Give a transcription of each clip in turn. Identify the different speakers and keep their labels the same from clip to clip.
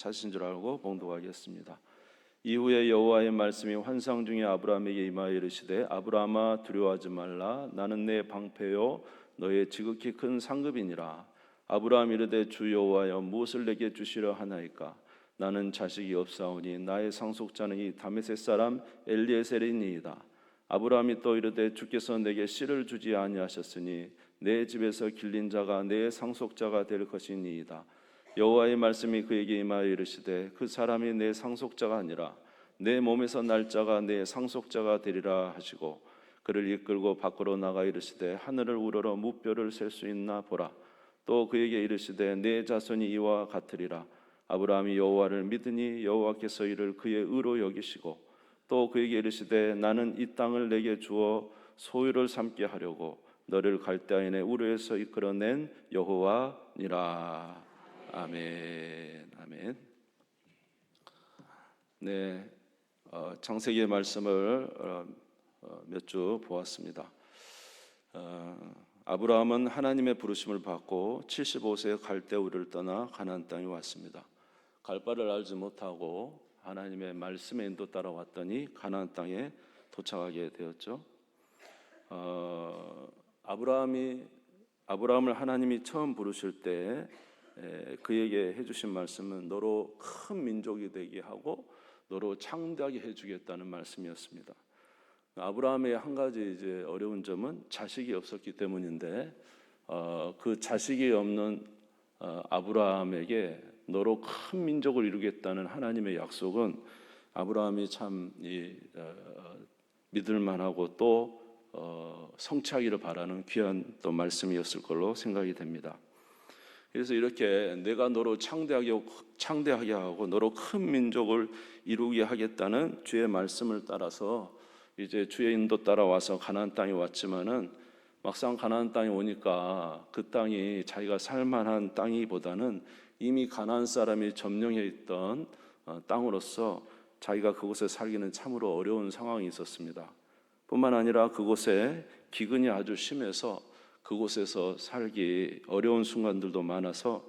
Speaker 1: 찾으신 줄 알고 봉독하겠습니다. 이후에 여호와의 말씀이 환상 중에 아브라함에게 임하여 이르시되 아브라함아 두려워하지 말라. 나는 내 방패요 너의 지극히 큰 상급이니라. 아브라함 이르되 주 여호와여 무엇을 내게 주시려 하나이까? 나는 자식이 없사오니 나의 상속자는 이 다메섹 사람 엘리에셀이니이다. 아브라함이 또 이르되 주께서 내게 씨를 주지 아니하셨으니 내 집에서 길린 자가 내 상속자가 될 것이니이다. 여호와의 말씀이 그에게 임하여 이르시되 그 사람이 내 상속자가 아니라 내 몸에서 날 자가 내 상속자가 되리라 하시고 그를 이끌고 밖으로 나가 이르시되 하늘을 우러러 무뼈를 셀 수 있나 보라. 또 그에게 이르시되 내 자손이 이와 같으리라. 아브라함이 여호와를 믿으니 여호와께서 이를 그의 의로 여기시고 또 그에게 이르시되 나는 이 땅을 내게 주어 소유를 삼게 하려고 너를 갈대아인의 우르에서 이끌어낸 여호와니라. 아멘. 아멘. 네, 창세기의 말씀을 몇 주 보았습니다. 아브라함은 하나님의 부르심을 받고 75세에 갈대우르를 떠나 가나안 땅에 왔습니다. 갈 바를 알지 못하고 하나님의 말씀에 인도 따라 왔더니 가나안 땅에 도착하게 되었죠. 아브라함을 하나님이 처음 부르실 때 그에게 해주신 말씀은 너로 큰 민족이 되게 하고 너로 창대하게 해주겠다는 말씀이었습니다. 아브라함의 한 가지 이제 어려운 점은 자식이 없었기 때문인데 그 자식이 없는 아브라함에게 너로 큰 민족을 이루겠다는 하나님의 약속은 아브라함이 참 믿을만하고 또 성취하기를 바라는 귀한 또 말씀이었을 걸로 생각이 됩니다. 그래서 이렇게 내가 너로 창대하게 하고 너로 큰 민족을 이루게 하겠다는 주의 말씀을 따라서 이제 주의 인도 따라와서 가나안 땅에 왔지만은 막상 가나안 땅에 오니까 그 땅이 자기가 살만한 땅이보다는 이미 가나안 사람이 점령해 있던 땅으로서 자기가 그곳에 살기는 참으로 어려운 상황이 있었습니다. 뿐만 아니라 그곳에 기근이 아주 심해서 그곳에서 살기 어려운 순간들도 많아서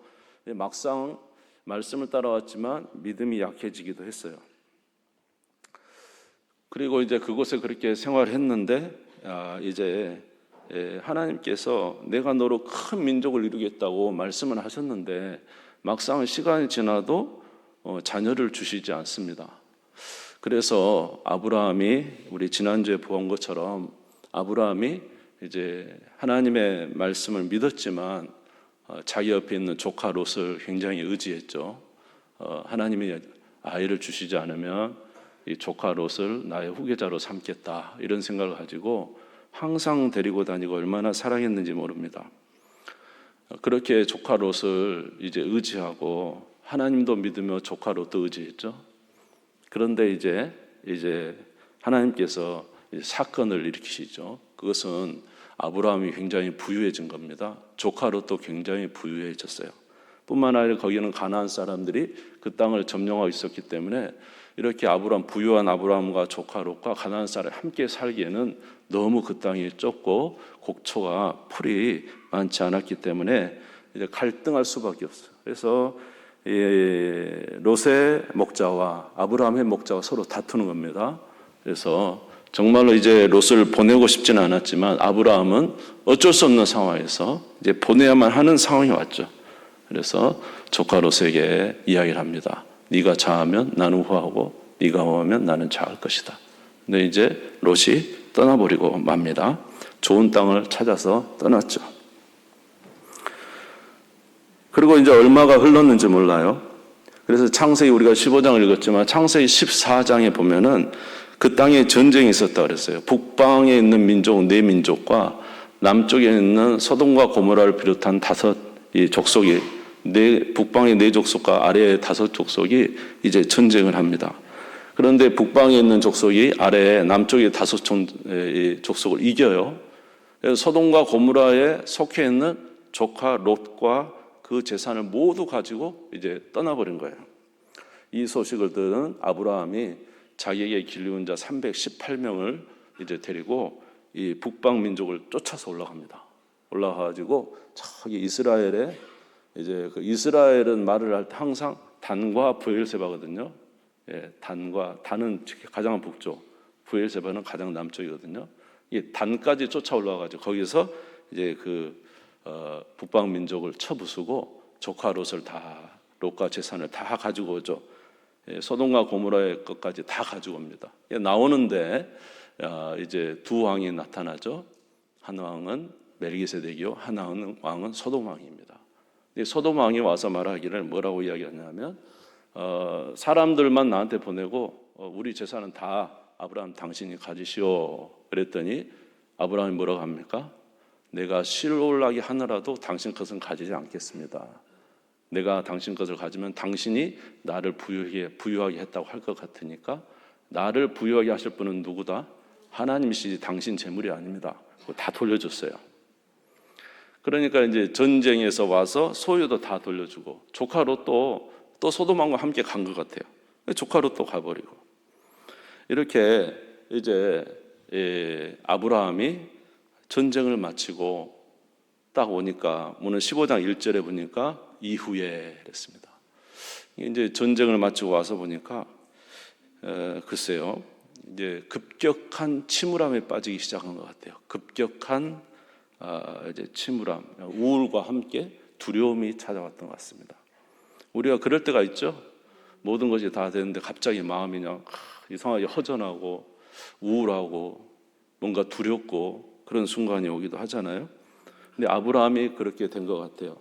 Speaker 1: 막상 말씀을 따라왔지만 믿음이 약해지기도 했어요. 그리고 이제 그곳에 그렇게 생활했는데 이제 하나님께서 내가 너로 큰 민족을 이루겠다고 말씀을 하셨는데 막상 시간이 지나도 자녀를 주시지 않습니다. 그래서 아브라함이 우리 지난주에 본 것처럼 아브라함이 이제 하나님의 말씀을 믿었지만 자기 옆에 있는 조카 롯을 굉장히 의지했죠. 하나님이 아이를 주시지 않으면 이 조카 롯을 나의 후계자로 삼겠다 이런 생각을 가지고 항상 데리고 다니고 얼마나 사랑했는지 모릅니다. 그렇게 조카 롯을 이제 의지하고 하나님도 믿으며 조카 롯도 의지했죠. 그런데 이제 하나님께서 사건을 일으키시죠. 그것은 아브라함이 굉장히 부유해진 겁니다. 조카 롯도 굉장히 부유해졌어요. 뿐만 아니라 거기는 가나안 사람들이 그 땅을 점령하고 있었기 때문에 이렇게 부유한 아브라함과 조카 롯과 가나안 사람이 함께 살기에는 너무 그 땅이 좁고 곡초가 풀이 많지 않았기 때문에 이제 갈등할 수밖에 없어요. 그래서 롯의 목자와 아브라함의 목자가 서로 다투는 겁니다. 그래서 정말로 이제 롯을 보내고 싶지는 않았지만 아브라함은 어쩔 수 없는 상황에서 이제 보내야만 하는 상황이 왔죠. 그래서 조카 롯에게 이야기를 합니다. 네가 좌하면 나는 우하고 네가 우하면 나는 좌할 것이다. 근데 이제 롯이 떠나버리고 맙니다. 좋은 땅을 찾아서 떠났죠. 그리고 이제 얼마가 흘렀는지 몰라요. 그래서 창세기 우리가 15장을 읽었지만 창세기 14장에 보면은 그 땅에 전쟁이 있었다 그랬어요. 북방에 있는 민족 네 민족과 남쪽에 있는 소돔과 고모라를 비롯한 다섯 족속이 북방의 네 족속과 아래의 다섯 족속이 이제 전쟁을 합니다. 그런데 북방에 있는 족속이 아래에 남쪽의 다섯 족속을 이겨요. 그래서 소돔과 고모라에 속해 있는 조카 롯과 그 재산을 모두 가지고 이제 떠나버린 거예요. 이 소식을 들은 아브라함이 자기에게 길리운 자 318명을 이제 데리고 이 북방 민족을 쫓아서 올라갑니다. 올라가가지고 저기 이스라엘에 이제 그 이스라엘은 말을 할 때 항상 단과 브엘세바거든요. 예, 단은 가장 북쪽, 브엘세바는 가장 남쪽이거든요. 이 단까지 쫓아 올라가가지고 거기서 이제 북방 민족을 쳐부수고 조카 롯과 재산을 다 가지고 오죠. 예, 소돔과 고모라의 것까지 다 가지고 옵니다. 예, 나오는데 이제 두 왕이 나타나죠. 한 왕은 멜기세덱이요, 한 왕은 소돔 왕입니다. 소돔 왕이 와서 말하기를 뭐라고 이야기하냐면 사람들만 나한테 보내고 우리 재산은 다 아브라함 당신이 가지시오. 그랬더니 아브라함이 뭐라고 합니까? 내가 실올라게 하느라도 당신 것은 가지지 않겠습니다. 내가 당신 것을 가지면 당신이 나를 부유하게 했다고 할 것 같으니까 나를 부유하게 하실 분은 누구다? 하나님이시지 당신 재물이 아닙니다. 다 돌려줬어요. 그러니까 이제 전쟁에서 와서 소유도 다 돌려주고 조카 롯도 또 소돔왕과 함께 간 것 같아요. 조카 롯도 가버리고 이렇게 이제 아브라함이 전쟁을 마치고 딱 오니까 오늘 15장 1절에 보니까 이후에 그랬습니다. 이제 전쟁을 마치고 와서 보니까 글쎄요, 이제 급격한 침울함에 빠지기 시작한 것 같아요. 급격한 이제 침울함, 우울과 함께 두려움이 찾아왔던 것 같습니다. 우리가 그럴 때가 있죠. 모든 것이 다 되는데 갑자기 마음이 그냥 이상하게 허전하고 우울하고 뭔가 두렵고 그런 순간이 오기도 하잖아요. 근데 아브라함이 그렇게 된 것 같아요.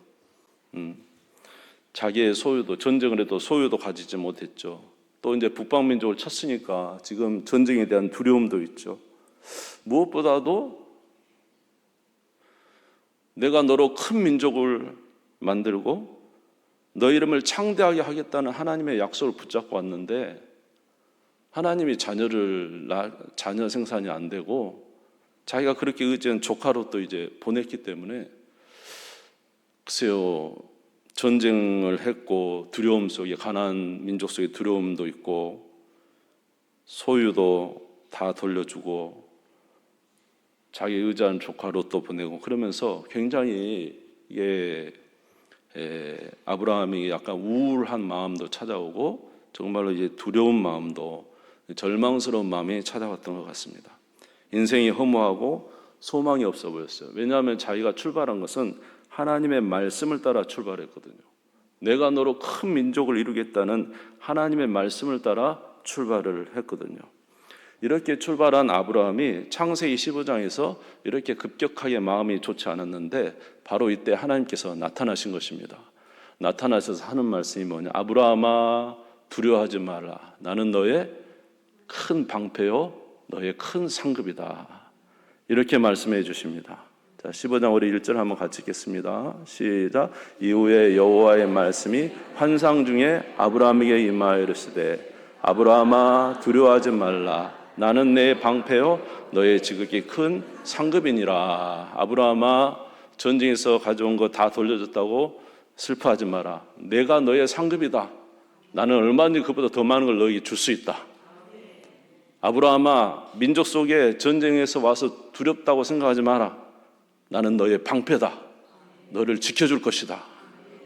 Speaker 1: 자기의 소유도, 전쟁을 해도 소유도 가지지 못했죠. 또 이제 북방 민족을 쳤으니까 지금 전쟁에 대한 두려움도 있죠. 무엇보다도 내가 너로 큰 민족을 만들고 너 이름을 창대하게 하겠다는 하나님의 약속을 붙잡고 왔는데 하나님이 자녀 생산이 안 되고 자기가 그렇게 의지한 조카로 또 이제 보냈기 때문에 글쎄요, 전쟁을 했고 두려움 속에 가나안 민족 속에 두려움도 있고 소유도 다 돌려주고 자기 의지한 조카로 또 보내고 그러면서 굉장히 이게 아브라함이 약간 우울한 마음도 찾아오고 정말로 이제 두려운 마음도 절망스러운 마음이 찾아왔던 것 같습니다. 인생이 허무하고 소망이 없어 보였어요. 왜냐하면 자기가 출발한 것은 하나님의 말씀을 따라 출발했거든요. 내가 너로 큰 민족을 이루겠다는 하나님의 말씀을 따라 출발을 했거든요. 이렇게 출발한 아브라함이 창세기 15장에서 이렇게 급격하게 마음이 좋지 않았는데 바로 이때 하나님께서 나타나신 것입니다. 나타나셔서 하는 말씀이 뭐냐? 아브라함아 두려워하지 말라. 나는 너의 큰 방패요 너의 큰 상급이다. 이렇게 말씀해 주십니다. 자, 15장 우리 1절 한번 같이 읽겠습니다. 시작. 이후에 여호와의 말씀이 환상 중에 아브라함에게 임하여 이르시되 아브라함아 두려워하지 말라. 나는 내 방패요 너의 지극히 큰 상급이니라. 아브라함아 전쟁에서 가져온 거 다 돌려줬다고 슬퍼하지 마라. 내가 너의 상급이다. 나는 얼마든지 그보다 더 많은 걸 너에게 줄 수 있다. 아브라함아 민족 속에 전쟁에서 와서 두렵다고 생각하지 마라. 나는 너의 방패다. 너를 지켜줄 것이다.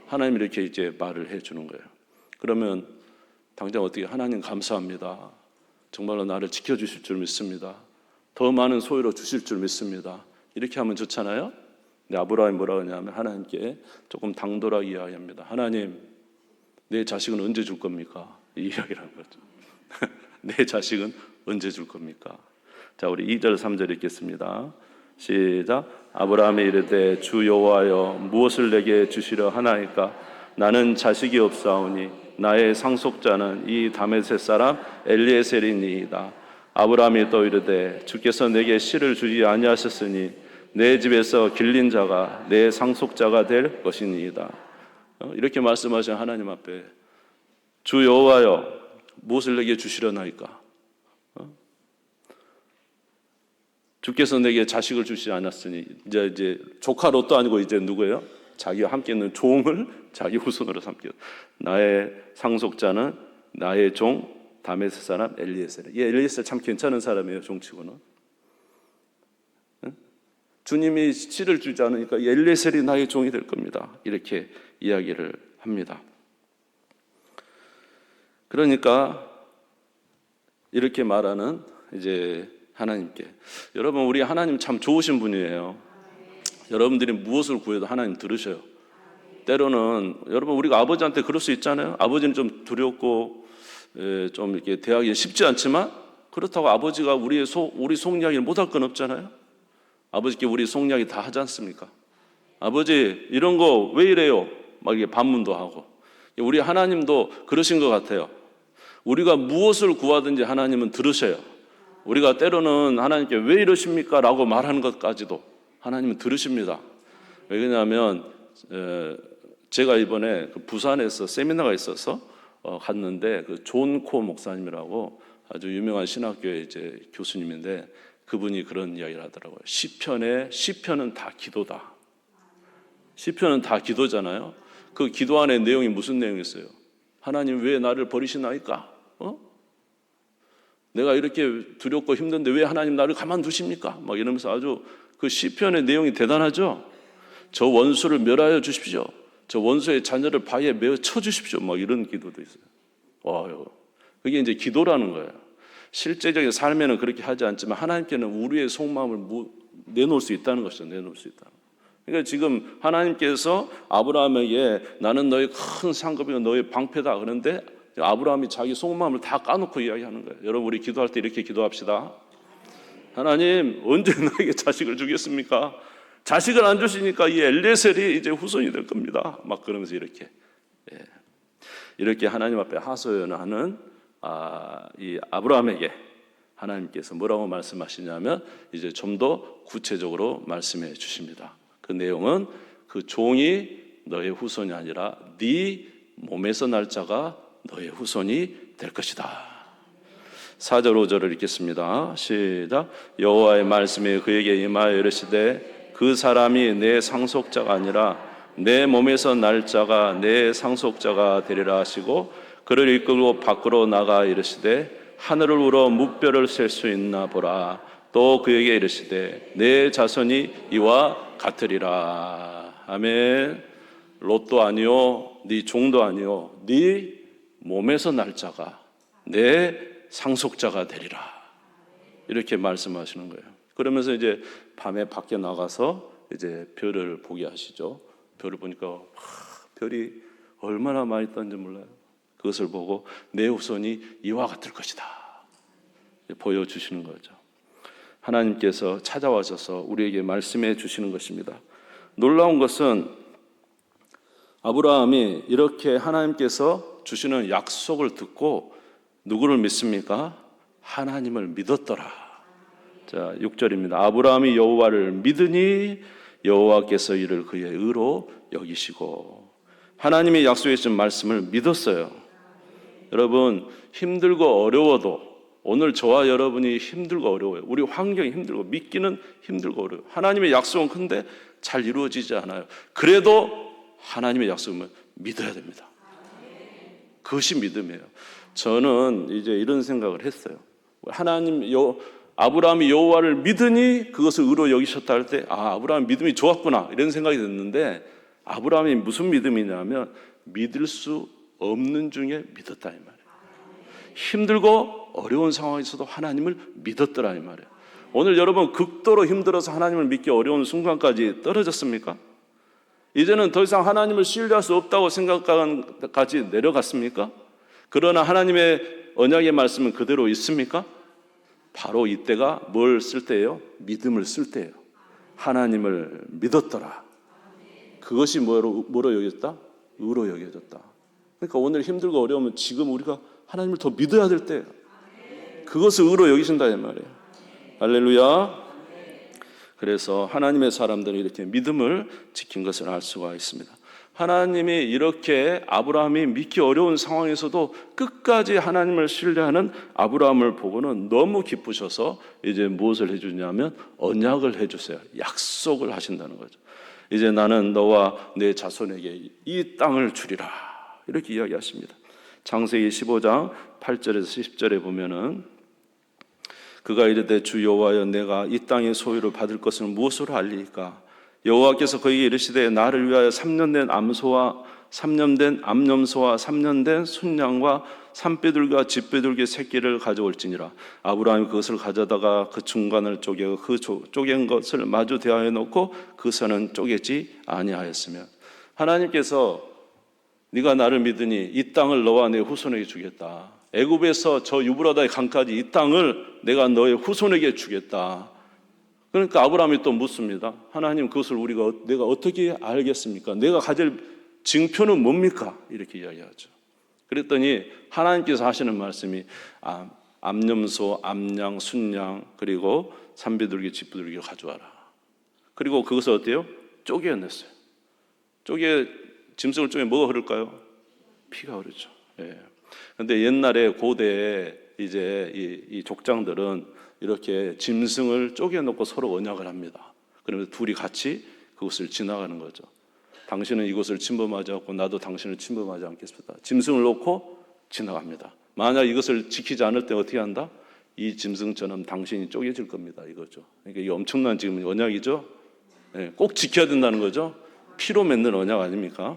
Speaker 1: 하나님이 이렇게 이제 말을 해주는 거예요. 그러면 당장 어떻게 하나님 감사합니다. 정말로 나를 지켜주실 줄 믿습니다. 더 많은 소유로 주실 줄 믿습니다. 이렇게 하면 좋잖아요. 근데 아브라함이 뭐라고 하냐면 하나님께 조금 당돌하게 이야기합니다. 하나님, 내 자식은 언제 줄 겁니까? 이 이야기를 하는 거죠. 내 자식은 언제 줄 겁니까? 자, 우리 2절 3절 읽겠습니다. 시작. 아브라함이 이르되 주 여호와여 무엇을 내게 주시려 하나이까? 나는 자식이 없사오니 나의 상속자는 이 다메섹 사람 엘리에셀이니이다. 아브라함이 또 이르되 주께서 내게 씨를 주지 아니하셨으니 내 집에서 길린 자가 내 상속자가 될 것이니이다. 이렇게 말씀하신 하나님 앞에 주 여호와여 무엇을 내게 주시려나이까? 주께서 내게 자식을 주시지 않았으니 이제 조카 롯도 아니고 이제 누구예요? 자기와 함께 있는 종을 자기 후손으로 삼겨. 나의 상속자는 나의 종 다메섹 사람 엘리에셀. 이 엘리에셀 참 괜찮은 사람이에요. 종치고는. 주님이 씨를 주지 않으니까 엘리에셀이 나의 종이 될 겁니다. 이렇게 이야기를 합니다. 그러니까 이렇게 말하는 이제 하나님께, 여러분 우리 하나님 참 좋으신 분이에요. 여러분들이 무엇을 구해도 하나님 들으셔요. 때로는 여러분 우리가 아버지한테 그럴 수 있잖아요. 아버지는 좀 두렵고 좀 이렇게 대하기 쉽지 않지만 그렇다고 아버지가 우리 속 이야기를 못할 건 없잖아요. 아버지께 우리 속 이야기 다 하지 않습니까? 아버지 이런 거 왜 이래요? 막 이게 반문도 하고. 우리 하나님도 그러신 것 같아요. 우리가 무엇을 구하든지 하나님은 들으셔요. 우리가 때로는 하나님께 왜 이러십니까? 라고 말하는 것까지도 하나님은 들으십니다. 왜냐하면 제가 이번에 부산에서 세미나가 있어서 갔는데 그 존 코 목사님이라고 아주 유명한 신학교의 이제 교수님인데 그분이 그런 이야기를 하더라고요. 시편은 다 기도다. 시편은 다 기도잖아요. 그 기도 안에 내용이 무슨 내용이었어요? 하나님 왜 나를 버리시나이까? 내가 이렇게 두렵고 힘든데 왜 하나님 나를 가만두십니까? 막 이러면서 아주 그 시편의 내용이 대단하죠. 저 원수를 멸하여 주십시오. 저 원수의 자녀를 바위에 메어 쳐 주십시오. 막 이런 기도도 있어요. 그게 이제 기도라는 거예요. 실제적인 삶에는 그렇게 하지 않지만 하나님께는 우리의 속마음을 내놓을 수 있다는 것이죠. 내놓을 수 있다. 그러니까 지금 하나님께서 아브라함에게 나는 너의 큰 상급이고 너의 방패다. 그런데 아브라함이 자기 속마음을 다 까놓고 이야기하는 거예요. 여러분 우리 기도할 때 이렇게 기도합시다. 하나님 언제 나에게 자식을 주겠습니까? 자식을 안 주시니까 이 엘리에셀이 이제 후손이 될 겁니다. 막 그러면서 이렇게 하나님 앞에 하소연하는 이 아브라함에게 하나님께서 뭐라고 말씀하시냐면 이제 좀 더 구체적으로 말씀해 주십니다. 그 내용은 그 종이 너의 후손이 아니라 네 몸에서 날 자가 너의 후손이 될 것이다. 4절 5절을 읽겠습니다. 시작. 여호와의 말씀이 그에게 임하여 이르시되 그 사람이 내 상속자가 아니라 내 몸에서 날 자가 내 상속자가 되리라 하시고 그를 이끌고 밖으로 나가 이르시되 하늘을 우러 무뼈를 셀 수 있나 보라. 또 그에게 이르시되 내 자손이 이와 같으리라. 아멘. 롯도 아니요 네 종도 아니요 네 몸에서 날 자가 내 상속자가 되리라. 이렇게 말씀하시는 거예요. 그러면서 이제 밤에 밖에 나가서 이제 별을 보게 하시죠. 별을 보니까 별이 얼마나 많이 떴는지 몰라요. 그것을 보고 내 후손이 이와 같을 것이다. 보여주시는 거죠. 하나님께서 찾아와셔서 우리에게 말씀해 주시는 것입니다. 놀라운 것은 아브라함이 이렇게 하나님께서 주시는 약속을 듣고 누구를 믿습니까? 하나님을 믿었더라. 자, 6절입니다. 아브라함이 여호와를 믿으니 여호와께서 이를 그의 의로 여기시고 하나님의 약속해 주신 말씀을 믿었어요. 여러분 힘들고 어려워도 오늘 저와 여러분이 힘들고 어려워요. 우리 환경이 힘들고 믿기는 힘들고 어려워요. 하나님의 약속은 큰데 잘 이루어지지 않아요. 그래도 하나님의 약속은 믿어야 됩니다. 그것이 믿음이에요. 저는 이제 이런 생각을 했어요. 아브라함이 여호와를 믿으니 그것을 의로 여기셨다 할 때 아브라함 믿음이 좋았구나 이런 생각이 됐는데 아브라함이 무슨 믿음이냐면 믿을 수 없는 중에 믿었다 이 말이에요. 힘들고 어려운 상황에서도 하나님을 믿었더라 이 말이에요. 오늘 여러분 극도로 힘들어서 하나님을 믿기 어려운 순간까지 떨어졌습니까? 이제는 더 이상 하나님을 신뢰할 수 없다고 생각까지 내려갔습니까? 그러나 하나님의 언약의 말씀은 그대로 있습니까? 바로 이때가 뭘 쓸 때예요? 믿음을 쓸 때예요. 하나님을 믿었더라. 그것이 뭐로 여겨졌다? 의로 여겨졌다. 그러니까 오늘 힘들고 어려우면 지금 우리가 하나님을 더 믿어야 될 때예요. 그것을 의로 여기신다 이 말이에요. 할렐루야. 그래서 하나님의 사람들이 이렇게 믿음을 지킨 것을 알 수가 있습니다. 하나님이 이렇게 아브라함이 믿기 어려운 상황에서도 끝까지 하나님을 신뢰하는 아브라함을 보고는 너무 기쁘셔서 이제 무엇을 해주냐면 언약을 해주세요. 약속을 하신다는 거죠. 이제 나는 너와 내 자손에게 이 땅을 주리라 이렇게 이야기하십니다. 창세기 15장 8절에서 10절에 보면은 그가 이르되 주 여호와여 내가 이 땅의 소유를 받을 것을 무엇으로 알리까? 여호와께서 그에게 이르시되 나를 위하여 3년 된 암소와 3년 된 암염소와 3년 된 순양과 산비둘기와 집비둘기 새끼를 가져올지니라. 아브라함이 그것을 가져다가 그 중간을 쪼개고 그 쪼갠 것을 마주 대하여 놓고 그 선은 쪼개지 아니하였으며, 하나님께서 네가 나를 믿으니 이 땅을 너와 내 후손에게 주겠다. 애굽에서 저 유브라다의 강까지 이 땅을 내가 너의 후손에게 주겠다. 그러니까 아브라함이 또 묻습니다. 하나님, 그것을 내가 어떻게 알겠습니까? 내가 가질 증표는 뭡니까? 이렇게 이야기하죠. 그랬더니 하나님께서 하시는 말씀이 암염소, 암양, 순양, 그리고 산비둘기, 집비둘기를 가져와라. 그리고 그것을 어때요? 쪼개어냈어요. 짐승을 쪼개 뭐가 흐를까요? 피가 흐르죠. 예. 근데 옛날에 고대에 이제 이 족장들은 이렇게 짐승을 쪼개놓고 서로 언약을 합니다. 그러면서 둘이 같이 그것을 지나가는 거죠. 당신은 이곳을 침범하지 않고 나도 당신을 침범하지 않겠습니다. 짐승을 놓고 지나갑니다. 만약 이것을 지키지 않을 때 어떻게 한다? 이 짐승처럼 당신이 쪼개질 겁니다. 이거죠. 그러니까 이게 엄청난 지금 언약이죠. 예, 꼭 지켜야 된다는 거죠. 피로 맺는 언약 아닙니까?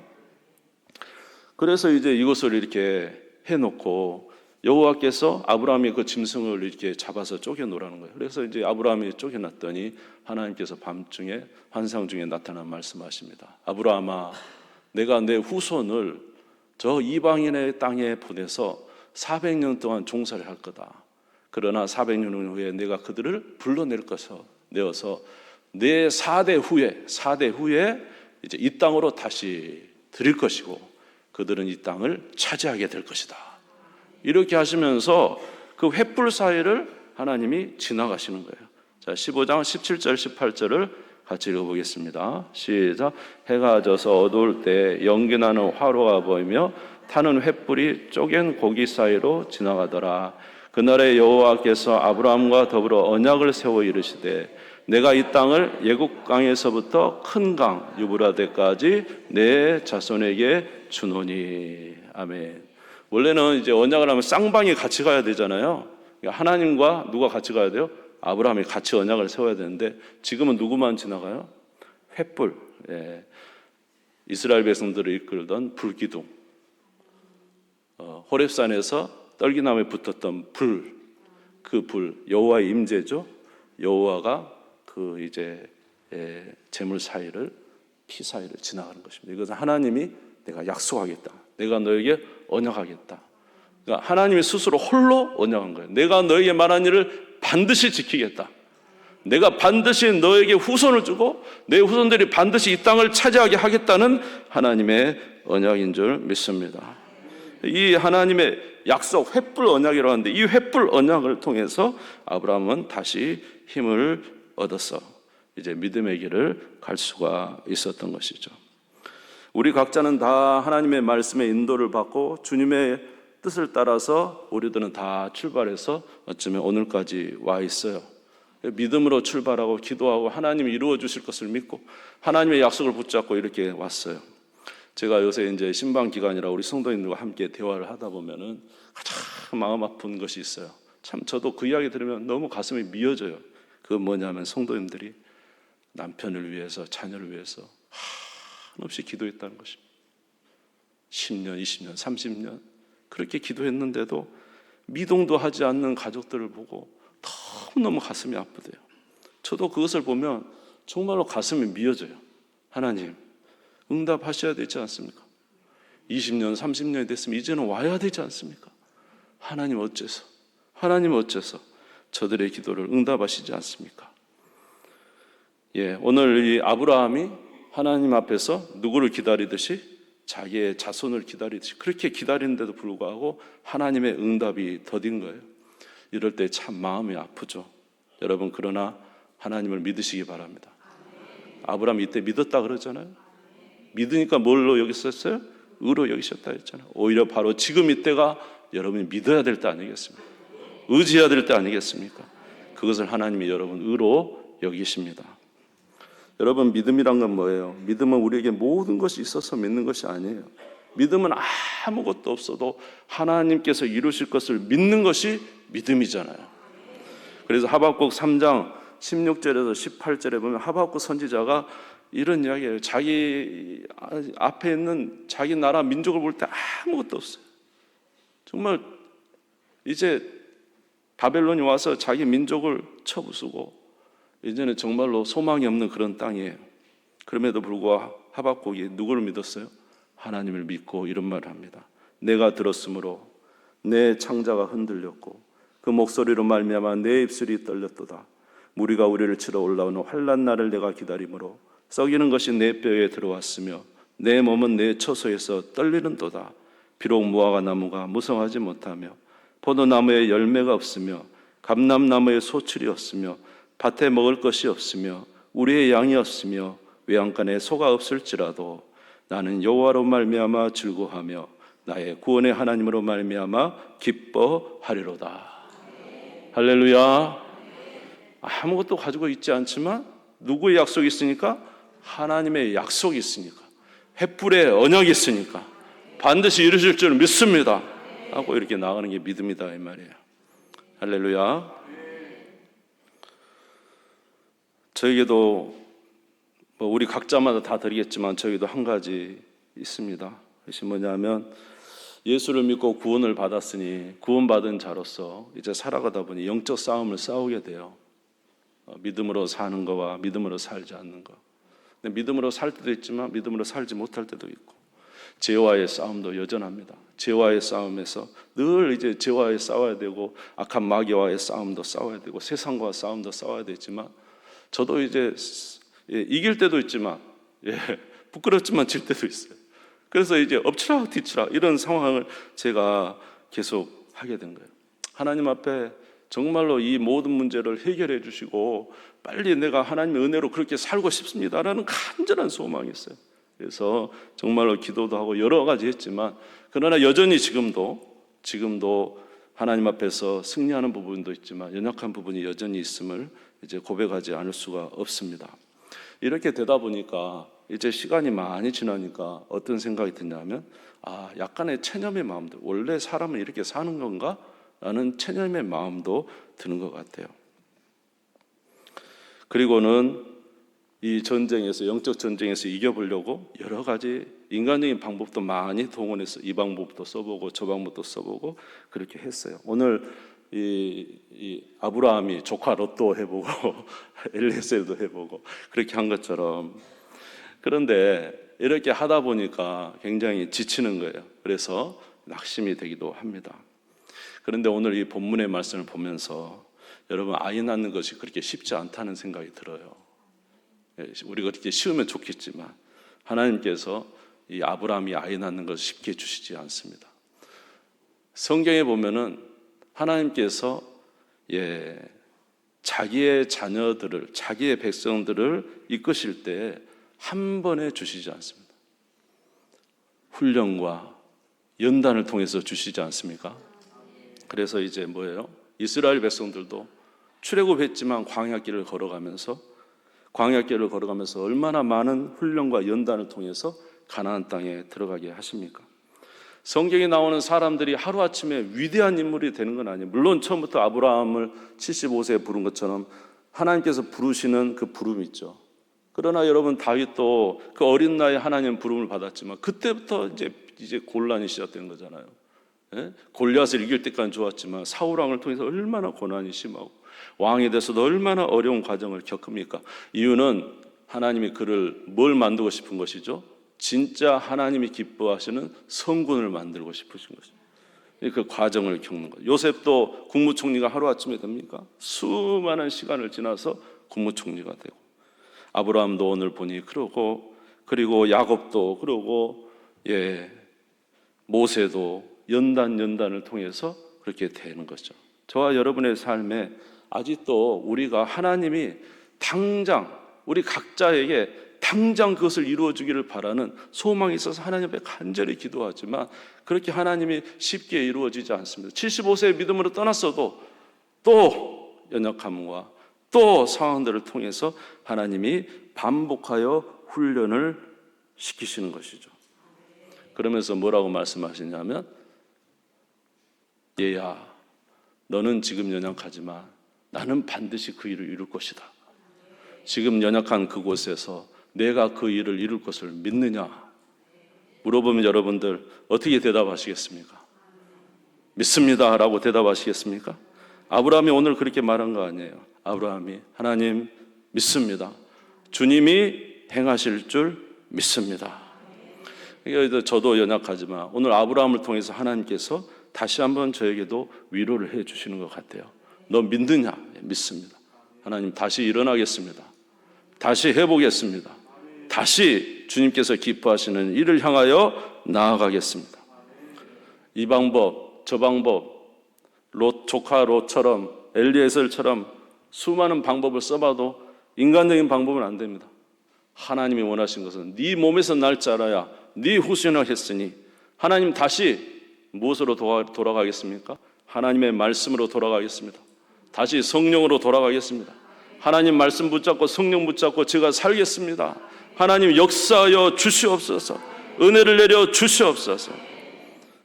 Speaker 1: 그래서 이제 이것을 이렇게 해놓고 여호와께서 아브라함이 그 짐승을 이렇게 잡아서 쪼개놓으라는 거예요. 그래서 이제 아브라함이 쪼개놨더니 하나님께서 밤중에 환상 중에 나타나 말씀하십니다. 아브라함아, 내가 내 후손을 저 이방인의 땅에 보내서 400년 동안 종살이 할 거다. 그러나 400년 후에 내가 그들을 불러낼 것을 내어서 내 4대 후에 이제 이 땅으로 다시 드릴 것이고 그들은 이 땅을 차지하게 될 것이다. 이렇게 하시면서 그 횃불 사이를 하나님이 지나가시는 거예요. 자, 15장 17절 18절을 같이 읽어보겠습니다. 시작. 해가 져서 어두울 때 연기나는 화로가 보이며 타는 횃불이 쪼갠 고기 사이로 지나가더라. 그날에 여호와께서 아브라함과 더불어 언약을 세워 이르시되 내가 이 땅을 예굽 강에서부터 큰 강 유브라데까지 내 자손에게 주노니. 아멘. 원래는 이제 언약을 하면 쌍방이 같이 가야 되잖아요. 그러니까 하나님과 누가 같이 가야 돼요? 아브라함이 같이 언약을 세워야 되는데 지금은 누구만 지나가요? 횃불. 예. 이스라엘 백성들을 이끌던 불기둥. 호렙산에서 떨기나무에 붙었던 불. 그 불, 여호와의 임재죠. 여호와가 그 이제 재물 사이를, 피 사이를 지나가는 것입니다. 이것은 하나님이 내가 약속하겠다. 내가 너에게 언약하겠다. 그러니까 하나님이 스스로 홀로 언약한 거예요. 내가 너에게 말한 일을 반드시 지키겠다. 내가 반드시 너에게 후손을 주고 내 후손들이 반드시 이 땅을 차지하게 하겠다는 하나님의 언약인 줄 믿습니다. 이 하나님의 약속, 횃불 언약이라고 하는데 이 횃불 언약을 통해서 아브라함은 다시 힘을 얻어서 이제 믿음의 길을 갈 수가 있었던 것이죠. 우리 각자는 다 하나님의 말씀의 인도를 받고 주님의 뜻을 따라서 우리들은 다 출발해서 어쩌면 오늘까지 와 있어요. 믿음으로 출발하고 기도하고 하나님이 이루어 주실 것을 믿고 하나님의 약속을 붙잡고 이렇게 왔어요. 제가 요새 이제 신방 기간이라 우리 성도님들과 함께 대화를 하다 보면은 가장 마음 아픈 것이 있어요. 참 저도 그 이야기 들으면 너무 가슴이 미어져요. 그건 뭐냐면 성도님들이 남편을 위해서 자녀를 위해서 한없이 기도했다는 것입니다. 10년, 20년, 30년 그렇게 기도했는데도 미동도 하지 않는 가족들을 보고 너무너무 가슴이 아프대요. 저도 그것을 보면 정말로 가슴이 미어져요. 하나님, 응답하셔야 되지 않습니까? 20년, 30년이 됐으면 이제는 와야 되지 않습니까? 하나님 어째서 저들의 기도를 응답하시지 않습니까? 오늘 이 아브라함이 하나님 앞에서 누구를 기다리듯이 자기의 자손을 기다리듯이 그렇게 기다리는데도 불구하고 하나님의 응답이 더딘 거예요. 이럴 때 참 마음이 아프죠. 여러분, 그러나 하나님을 믿으시기 바랍니다. 아브라함이 이때 믿었다 그러잖아요. 믿으니까 뭘로 여기셨어요? 의로 여기셨다 했잖아요. 오히려 바로 지금 이때가 여러분이 믿어야 될 때 아니겠습니까? 의지해야 될 때 아니겠습니까? 그것을 하나님이 여러분 의로 여기십니다. 여러분, 믿음이란 건 뭐예요? 믿음은 우리에게 모든 것이 있어서 믿는 것이 아니에요. 믿음은 아무것도 없어도 하나님께서 이루실 것을 믿는 것이 믿음이잖아요. 그래서 하박국 3장 16절에서 18절에 보면 하박국 선지자가 이런 이야기예요. 자기 앞에 있는 자기 나라 민족을 볼 때 아무것도 없어요. 정말 이제 바벨론이 와서 자기 민족을 쳐부수고 이제는 정말로 소망이 없는 그런 땅이에요. 그럼에도 불구하고 하박국이 누구를 믿었어요? 하나님을 믿고 이런 말을 합니다. 내가 들었으므로 내 창자가 흔들렸고 그 목소리로 말미암아 내 입술이 떨렸도다. 무리가 우리를 치러 올라오는 환난 날을 내가 기다림으로 썩이는 것이 내 뼈에 들어왔으며 내 몸은 내 처소에서 떨리는도다. 비록 무화과 나무가 무성하지 못하며 포도나무에 열매가 없으며 감람나무에 소출이 없으며 밭에 먹을 것이 없으며 우리의 양이 없으며 외양간에 소가 없을지라도 나는 여호와로 말미암아 즐거워하며 나의 구원의 하나님으로 말미암아 기뻐하리로다. 할렐루야. 아무것도 가지고 있지 않지만 누구의 약속이 있으니까? 하나님의 약속이 있으니까, 횃불의 언약이 있으니까 반드시 이루실 줄 믿습니다 하고 이렇게 나가는 게 믿음이다 이 말이에요. 할렐루야. 저에게도 우리 각자마다 다 드리겠지만 저에게도 한 가지 있습니다. 그것이 뭐냐면 예수를 믿고 구원을 받았으니 구원받은 자로서 이제 살아가다 보니 영적 싸움을 싸우게 돼요. 믿음으로 사는 거와 믿음으로 살지 않는 거. 근데 믿음으로 살 때도 있지만 믿음으로 살지 못할 때도 있고, 죄와의 싸움도 여전합니다. 죄와의 싸움에서 늘 이제 죄와의 싸워야 되고, 악한 마귀와의 싸움도 싸워야 되고, 세상과 싸움도 싸워야 되지만, 저도 이제 이길 때도 있지만, 부끄럽지만 질 때도 있어요. 그래서 이제 엎치락 뒤치락 이런 상황을 제가 계속 하게 된 거예요. 하나님 앞에 정말로 이 모든 문제를 해결해 주시고 빨리 내가 하나님의 은혜로 그렇게 살고 싶습니다라는 간절한 소망이 있어요. 그래서 정말로 기도도 하고 여러 가지 했지만, 그러나 여전히 지금도 하나님 앞에서 승리하는 부분도 있지만 연약한 부분이 여전히 있음을 이제 고백하지 않을 수가 없습니다. 이렇게 되다 보니까 이제 시간이 많이 지나니까 어떤 생각이 드냐면, 약간의 체념의 마음도, 원래 사람은 이렇게 사는 건가? 라는 체념의 마음도 드는 것 같아요. 그리고는 이 전쟁에서, 영적 전쟁에서 이겨보려고 여러 가지 인간적인 방법도 많이 동원해서 이 방법도 써보고 저 방법도 써보고 그렇게 했어요. 오늘 이 아브라함이 조카 롯도 해보고 엘리에셀도 해보고 그렇게 한 것처럼, 그런데 이렇게 하다 보니까 굉장히 지치는 거예요. 그래서 낙심이 되기도 합니다. 그런데 오늘 이 본문의 말씀을 보면서 여러분, 아이 낳는 것이 그렇게 쉽지 않다는 생각이 들어요. 우리가 그렇게 쉬우면 좋겠지만 하나님께서 이 아브라함이 아이 낳는 것을 쉽게 주시지 않습니다. 성경에 보면은 하나님께서 자기의 자녀들을, 자기의 백성들을 이끄실 때 한 번에 주시지 않습니다. 훈련과 연단을 통해서 주시지 않습니까? 그래서 이제 뭐예요? 이스라엘 백성들도 출애굽했지만 광야길을 걸어가면서 얼마나 많은 훈련과 연단을 통해서 가나안 땅에 들어가게 하십니까? 성경에 나오는 사람들이 하루아침에 위대한 인물이 되는 건 아니에요. 물론 처음부터 아브라함을 75세에 부른 것처럼 하나님께서 부르시는 그 부름이 있죠. 그러나 여러분, 다윗도 그 어린 나이에 하나님 부름을 받았지만 그때부터 이제 곤란이 시작되는 거잖아요. 골리앗을 이길 때까지는 좋았지만 사울 왕을 통해서 얼마나 고난이 심하고 왕이 돼서도 얼마나 어려운 과정을 겪습니까? 이유는 하나님이 그를 뭘 만들고 싶은 것이죠? 진짜 하나님이 기뻐하시는 성군을 만들고 싶으신 것입니다. 그 과정을 겪는 거예요. 요셉도 국무총리가 하루아침에 됩니까? 수많은 시간을 지나서 국무총리가 되고, 아브라함도 오늘 보니 그리고 야곱도 그러고 모세도 연단을 통해서 그렇게 되는 거죠. 저와 여러분의 삶에 아직도 우리가 하나님이 당장 우리 각자에게 당장 그것을 이루어 주기를 바라는 소망이 있어서 하나님 앞에 간절히 기도하지만 그렇게 하나님이 쉽게 이루어지지 않습니다. 75세의 믿음으로 떠났어도 또 연약함과 또 상황들을 통해서 하나님이 반복하여 훈련을 시키시는 것이죠. 그러면서 뭐라고 말씀하시냐면, 얘야, 너는 지금 연약하지만 나는 반드시 그 일을 이룰 것이다. 지금 연약한 그곳에서 내가 그 일을 이룰 것을 믿느냐? 물어보면 여러분들 어떻게 대답하시겠습니까? 믿습니다 라고 대답하시겠습니까? 아브라함이 오늘 그렇게 말한 거 아니에요. 아브라함이 하나님 믿습니다. 주님이 행하실 줄 믿습니다. 저도 연약하지만 오늘 아브라함을 통해서 하나님께서 다시 한번 저에게도 위로를 해 주시는 것 같아요. 너 믿느냐? 믿습니다. 하나님 다시 일어나겠습니다. 다시 해보겠습니다. 다시 주님께서 기뻐하시는 일을 향하여 나아가겠습니다. 이 방법, 저 방법, 조카 롯처럼 엘리에셀처럼 수많은 방법을 써봐도 인간적인 방법은 안 됩니다. 하나님이 원하신 것은 네 몸에서 날 자라야 네 후손이라 했으니 하나님 다시 무엇으로 돌아가겠습니까? 하나님의 말씀으로 돌아가겠습니다. 다시 성령으로 돌아가겠습니다. 하나님 말씀 붙잡고 성령 붙잡고 제가 살겠습니다. 하나님 역사하여 주시옵소서. 은혜를 내려 주시옵소서.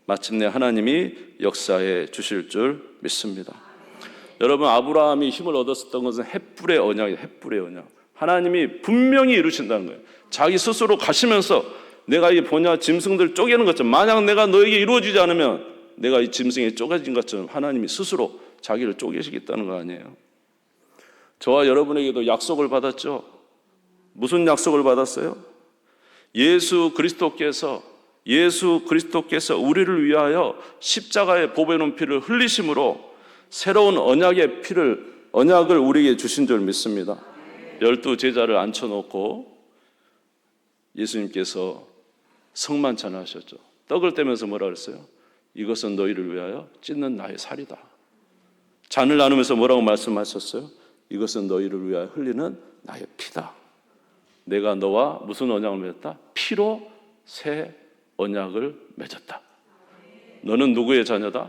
Speaker 1: 마침내 하나님이 역사해 주실 줄 믿습니다. 여러분, 아브라함이 힘을 얻었었던 것은 햇불의 언약이에요. 햇불의 언약. 하나님이 분명히 이루신다는 거예요. 자기 스스로 가시면서 내가 이 보냐 짐승들 쪼개는 것처럼, 만약 내가 너에게 이루어지지 않으면 내가 이 짐승에 쪼개진 것처럼 하나님이 스스로 자기를 쪼개시겠다는 거 아니에요. 저와 여러분에게도 약속을 받았죠. 무슨 약속을 받았어요? 예수 그리스도께서 우리를 위하여 십자가에 보배놓은 피를 흘리심으로 새로운 언약을 우리에게 주신 줄 믿습니다. 12 제자를 앉혀놓고 예수님께서 성만찬을 하셨죠. 떡을 떼면서 뭐라 그랬어요? 이것은 너희를 위하여 찢는 나의 살이다. 잔을 나누면서 뭐라고 말씀하셨어요? 이것은 너희를 위하여 흘리는 나의 피다. 내가 너와 무슨 언약을 맺었다? 피로 새 언약을 맺었다. 너는 누구의 자녀다?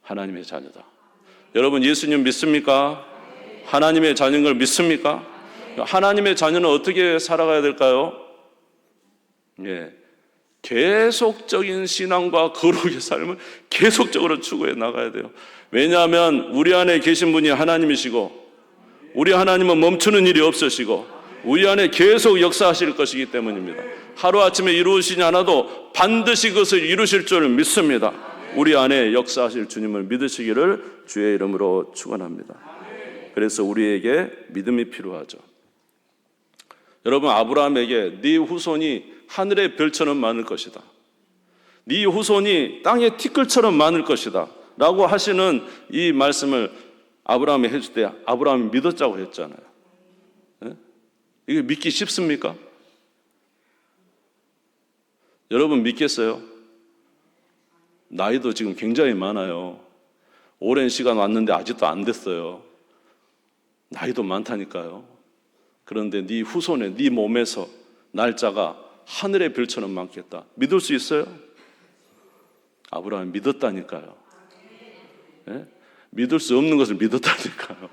Speaker 1: 하나님의 자녀다. 여러분, 예수님 믿습니까? 하나님의 자녀인 걸 믿습니까? 하나님의 자녀는 어떻게 살아가야 될까요? 계속적인 신앙과 거룩의 삶을 계속적으로 추구해 나가야 돼요. 왜냐하면 우리 안에 계신 분이 하나님이시고 우리 하나님은 멈추는 일이 없으시고 우리 안에 계속 역사하실 것이기 때문입니다. 하루아침에 이루시지 않아도 반드시 그것을 이루실 줄 믿습니다. 우리 안에 역사하실 주님을 믿으시기를 주의 이름으로 축원합니다. 그래서 우리에게 믿음이 필요하죠. 여러분, 아브라함에게 네 후손이 하늘의 별처럼 많을 것이다. 네 후손이 땅의 티끌처럼 많을 것이다 라고 하시는 이 말씀을 아브라함이 해줄 때 아브라함이 믿었자고 했잖아요. 이게 믿기 쉽습니까? 여러분 믿겠어요? 나이도 지금 굉장히 많아요. 오랜 시간 왔는데 아직도 안 됐어요. 나이도 많다니까요. 그런데 네 후손에 네 몸에서 날짜가 하늘의 별처럼 많겠다. 믿을 수 있어요? 아브라함이 믿었다니까요. 믿을 수 없는 것을 믿었다니까요.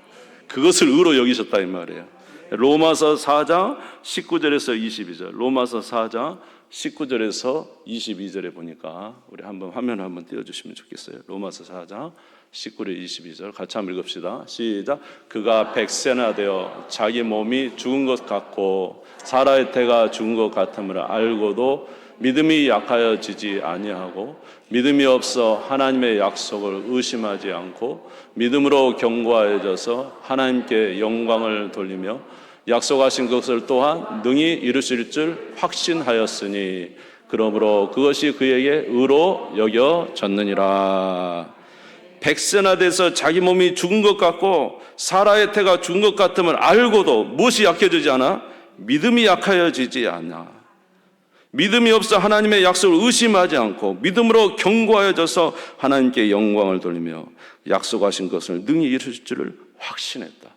Speaker 1: 그것을 의로 여기셨다 이 말이에요. 로마서 4장 19절에서 22절. 로마서 4장 19절에서 22절에 보니까 우리 한번 화면 한번 띄워주시면 좋겠어요. 로마서 4장 19절 22절 같이 한번 읽읍시다. 시작. 그가 100세나 되어 자기 몸이 죽은 것 같고 사라의 태가 죽은 것 같음을 알고도 믿음이 약하여지지 아니하고 믿음이 없어 하나님의 약속을 의심하지 않고 믿음으로 견고하여져서 하나님께 영광을 돌리며 약속하신 것을 또한 능히 이루실 줄 확신하였으니 그러므로 그것이 그에게 의로 여겨졌느니라. 100세나 돼서 자기 몸이 죽은 것 같고 사라의 태가 죽은 것 같음을 알고도 무엇이 약해지지 않아? 믿음이 약하여지지 않아. 믿음이 없어 하나님의 약속을 의심하지 않고 믿음으로 견고하여져서 하나님께 영광을 돌리며 약속하신 것을 능히 이루실 줄을 확신했다.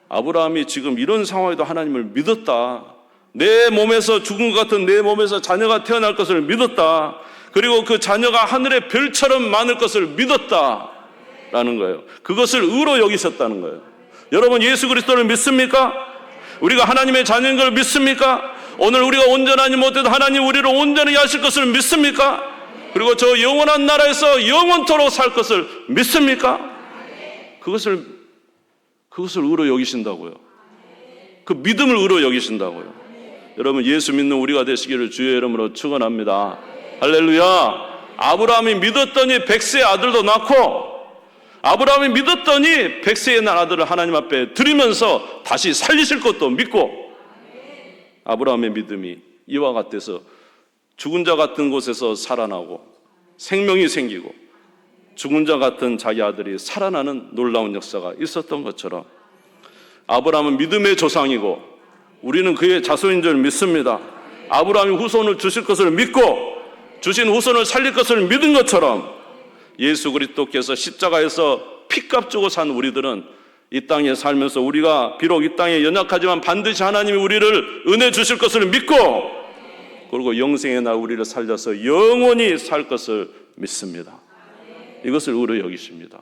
Speaker 1: 아브라함이 지금 이런 상황에도 하나님을 믿었다. 내 몸에서 죽은 것 같은 내 몸에서 자녀가 태어날 것을 믿었다. 그리고 그 자녀가 하늘의 별처럼 많을 것을 믿었다 라는 거예요. 그것을 의로 여기셨다는 거예요. 여러분, 예수 그리스도를 믿습니까? 우리가 하나님의 자녀인 걸 믿습니까? 오늘 우리가 온전하지 못해도 하나님 우리를 온전히 하실 것을 믿습니까? 그리고 저 영원한 나라에서 영원토록 살 것을 믿습니까? 그것을 의로 여기신다고요. 그 믿음을 의로 여기신다고요. 여러분, 예수 믿는 우리가 되시기를 주의 이름으로 축원합니다. 할렐루야. 아브라함이 믿었더니 100세의 아들도 낳고, 아브라함이 믿었더니 100세의 난 아들을 하나님 앞에 드리면서 다시 살리실 것도 믿고, 아브라함의 믿음이 이와 같아서 죽은 자 같은 곳에서 살아나고 생명이 생기고 죽은 자 같은 자기 아들이 살아나는 놀라운 역사가 있었던 것처럼, 아브라함은 믿음의 조상이고 우리는 그의 자손인 줄 믿습니다. 아브라함이 후손을 주실 것을 믿고 주신 후손을 살릴 것을 믿은 것처럼, 예수 그리스도께서 십자가에서 피값 주고 산 우리들은 이 땅에 살면서 우리가 비록 이 땅에 연약하지만 반드시 하나님이 우리를 은혜 주실 것을 믿고, 그리고 영생의 날 우리를 살려서 영원히 살 것을 믿습니다. 이것을 의로 여기십니다.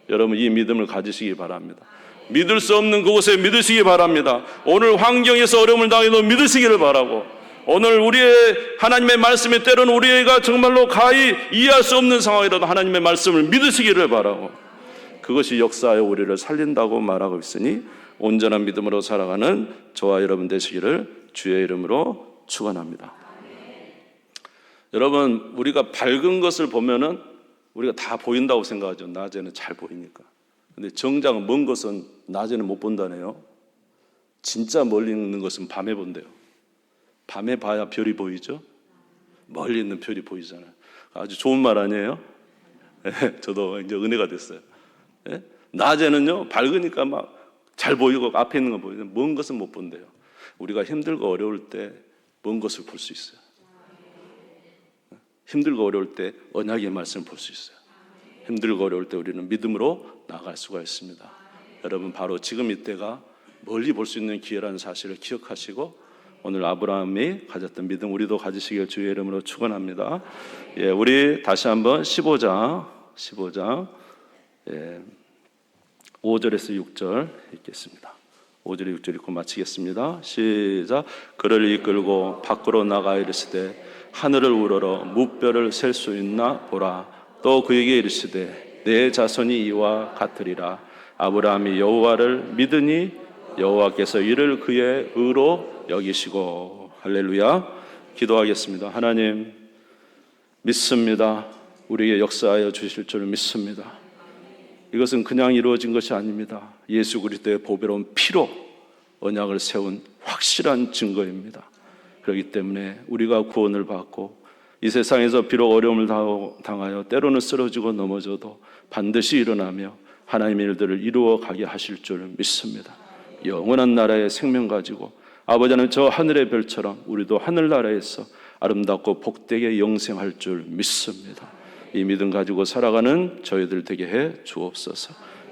Speaker 1: 여러분, 이 믿음을 가지시기 바랍니다. 믿을 수 없는 그곳에 믿으시기 바랍니다. 오늘 환경에서 어려움을 당해도 믿으시기를 바라고, 오늘 우리의 하나님의 말씀이 때로는 우리가 정말로 가히 이해할 수 없는 상황이라도 하나님의 말씀을 믿으시기를 바라고, 그것이 역사하여 우리를 살린다고 말하고 있으니 온전한 믿음으로 살아가는 저와 여러분 되시기를 주의 이름으로 축원합니다. 여러분, 우리가 밝은 것을 보면은 우리가 다 보인다고 생각하죠. 낮에는 잘 보이니까. 근데 정작 먼 것은 낮에는 못 본다네요. 진짜 멀리 있는 것은 밤에 본대요. 밤에 봐야 별이 보이죠. 멀리 있는 별이 보이잖아요. 아주 좋은 말 아니에요? 저도 이제 은혜가 됐어요. 낮에는요, 밝으니까 막 잘 보이고 앞에 있는 거 보이는데 먼 것은 못 본대요. 우리가 힘들고 어려울 때 먼 것을 볼 수 있어요. 힘들고 어려울 때 언약의 말씀을 볼 수 있어요. 힘들고 어려울 때 우리는 믿음으로 나아갈 수가 있습니다. 여러분, 바로 지금 이때가 멀리 볼 수 있는 기회라는 사실을 기억하시고, 오늘 아브라함이 가졌던 믿음 우리도 가지시길 주의 이름으로 축원합니다. 우리 다시 한번 15장 5절에서 6절 읽겠습니다. 5절에 6절 읽고 마치겠습니다. 시작. 그를 이끌고 밖으로 나가 이르시되 하늘을 우러러 무뼈를 셀 수 있나 보라. 또 그에게 이르시되 내 자손이 이와 같으리라. 아브라함이 여호와를 믿으니 여호와께서 이를 그의 의로 여기시고. 할렐루야. 기도하겠습니다. 하나님, 믿습니다. 우리에게 역사하여 주실 줄 믿습니다. 이것은 그냥 이루어진 것이 아닙니다. 예수 그리스도의 보배로운 피로 언약을 세운 확실한 증거입니다. 그렇기 때문에 우리가 구원을 받고 이 세상에서 비록 어려움을 당하여 때로는 쓰러지고 넘어져도 반드시 일어나며 하나님의 일들을 이루어 가게 하실 줄 믿습니다. 영원한 나라의 생명 가지고 아버지는 저 하늘의 별처럼 우리도 하늘나라에서 아름답고 복되게 영생할 줄 믿습니다. 이 믿음 가지고 살아가는 저희들 되게 해 주옵소서.